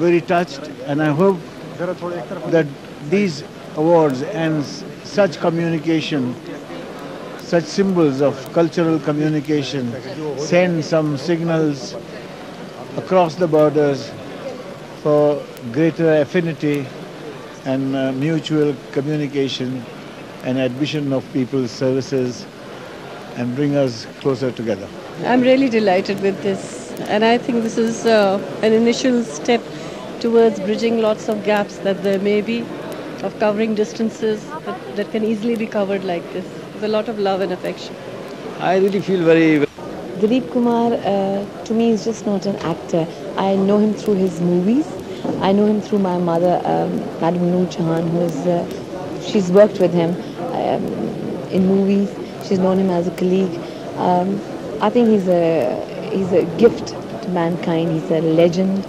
very touched, and I hope that these awards and such communication, such symbols of cultural communication send some signals across the borders for greater affinity and mutual communication and admission of people's services and bring us closer together. I'm really delighted with this, and I think this is an initial step towards bridging lots of gaps that there may be, of covering distances that can easily be covered like this. There's a lot of love and affection. I really feel very... Dileep Kumar, to me, is just not an actor. I know him through his movies. I know him through my mother, Madam Noor Jahan, she's worked with him in movies. She's known him as a colleague. I think he's a gift to mankind. He's a legend.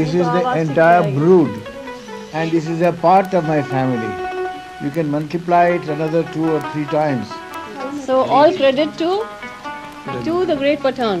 This is the entire brood, and this is a part of my family. You can multiply it another 2 or 3 times. So all credit to the great Pathan.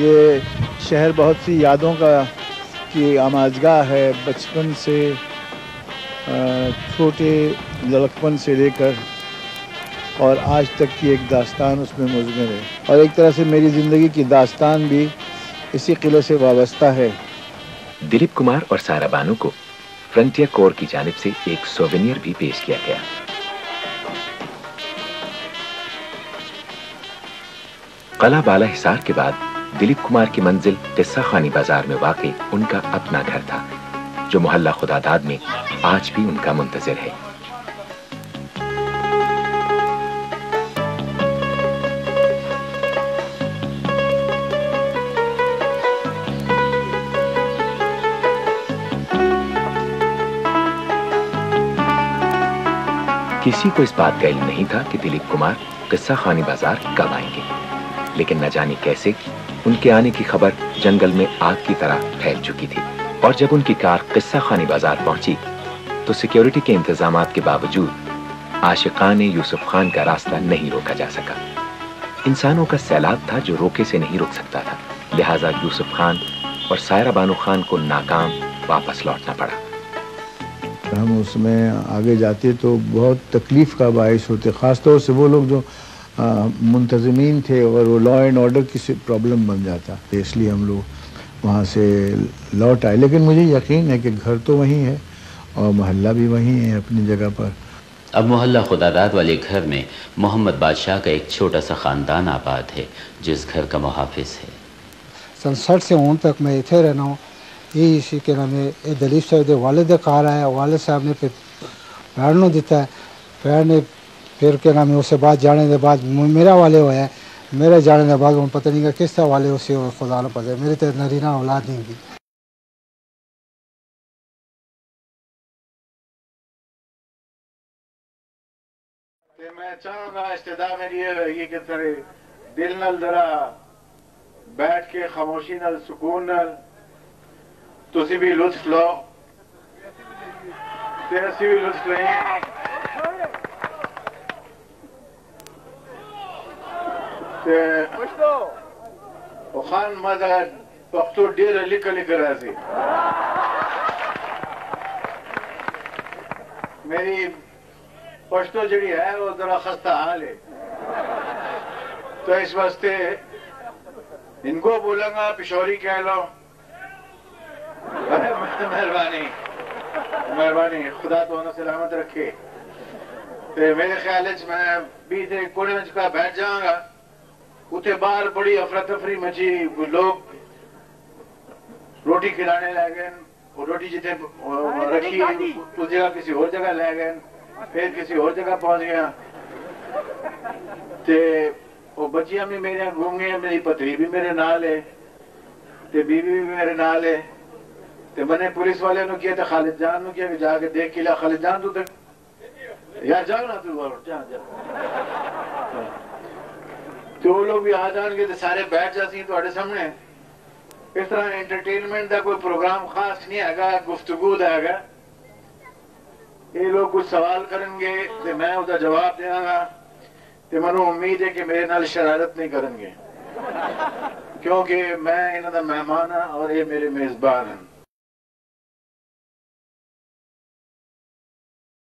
یہ شہر بہت سی یادوں کی آماجگاہ ہے، بچپن سے چھوٹے لڑکپن سے لے کر اور آج تک کی ایک داستان اس میں مضمر ہے، اور ایک طرح سے میری زندگی کی داستان بھی اسی قلعے سے وابستہ ہے۔ دلیپ کمار اور سائرہ بانو کو فرنٹیئر کور کی جانب سے ایک سووینیر بھی پیش کیا گیا۔ قلعہ بالا حصار کے بعد دلیپ کمار کی منزل قصہ خانی بازار میں واقع ان کا اپنا گھر تھا، جو محلہ خداداد میں آج بھی ان کا منتظر ہے۔ کسی کو اس بات کا علم نہیں تھا کہ دلیپ کمار قصہ خانی بازار کب آئیں گے، لیکن نہ جانے کیسے ان کے آنے کی خبر جنگل میں آگ کی طرح پھیل چکی تھی، اور جب ان کی کار قصہ خانی بازار پہنچی تو سیکیورٹی کے انتظامات کے باوجود عاشقان یوسف خان کا راستہ نہیں روکا جا سکا۔ انسانوں کا سیلاب تھا جو روکے سے نہیں رک سکتا تھا، لہٰذا یوسف خان اور سائرہ بانو خان کو ناکام واپس لوٹنا پڑا۔ ہم اس میں آگے جاتے تو بہت تکلیف کا باعث ہوتے، خاص طور سے وہ لوگ جو منتظمین تھے، اور وہ لا اینڈ آرڈر کی پرابلم بن جاتا، اس لیے ہم لوگ وہاں سے لوٹ آئے۔ لیکن مجھے یقین ہے کہ گھر تو وہیں ہے اور محلہ بھی وہیں ہے اپنی جگہ پر۔ اب محلہ خداداد والے گھر میں محمد بادشاہ کا ایک چھوٹا سا خاندان آباد ہے، جس گھر کا محافظ ہے۔ سن 60 سے اون تک میں اتنے رہنا ہوں۔ یہ اسی کے نام ہے دلیپ صاحب دے والد کار آیا، والد صاحب نے پھر پیرنوں دیتا ہے، پیر نے پھر کے نام ہے اس سے بعد جانے کے بعد میرا والے ہوا ہے، میرے جانے کے بعد وہ پتہ نہیں کہ کس طرح والے اسے خدا نہ پتہ ہے، میری تو نرینہ اولاد نہیں تھی۔ میں چاہوں گا استدا میری یہ کہ دل نال ذرا بیٹھ کے خاموشی نال سکون نال تسی بھی لطف لو تے اسی بھی لطف لیں۔ خان ماذا پختو ډیره لکھ راځي، میری پشتو جڑی ہے وہ ذرا خستہ حال ہے، تو اس واسطے ان کو بولوں گا پشوری کہہ لو۔ مہربانی خدا تو انہیں سلامت رکھے۔ میرے خیال میں بھی کونے میں بیٹھ جاؤں گا، اتنے باہر بڑی افراتفری مچی، لوگ روٹی کھلانے لے گئے، روٹی جتنے رکھی اس جگہ کسی اور جگہ لے گئے، پھر کسی اور جگہ پہنچ گیا، وہ بچیاں بھی میرے گھوم گئے، میری پتری بھی میرے نال ہے، بیوی بھی میرے نال ہے۔ میں نے پولیس والے نو کیا، خالد جان نو کیا کہ جا کے دیکھ کے لیا، خالد جان تو یار جاؤ نا تو وہ لوگ بھی آ جان گے تو سارے بیٹھ جاتی تھوڑے سامنے۔ اس طرح انٹرٹینمنٹ کا کوئی پروگرام خاص نہیں ہے گا، گفتگو ہے گا، یہ لوگ کچھ سوال کریں گے تو میں اس کا جواب دیا گا، تو منو امید ہے کہ میرے نال شرارت نہیں کریں گے، کیونکہ میں انہوں کا مہمان ہوں اور یہ میرے میزبان ہیں۔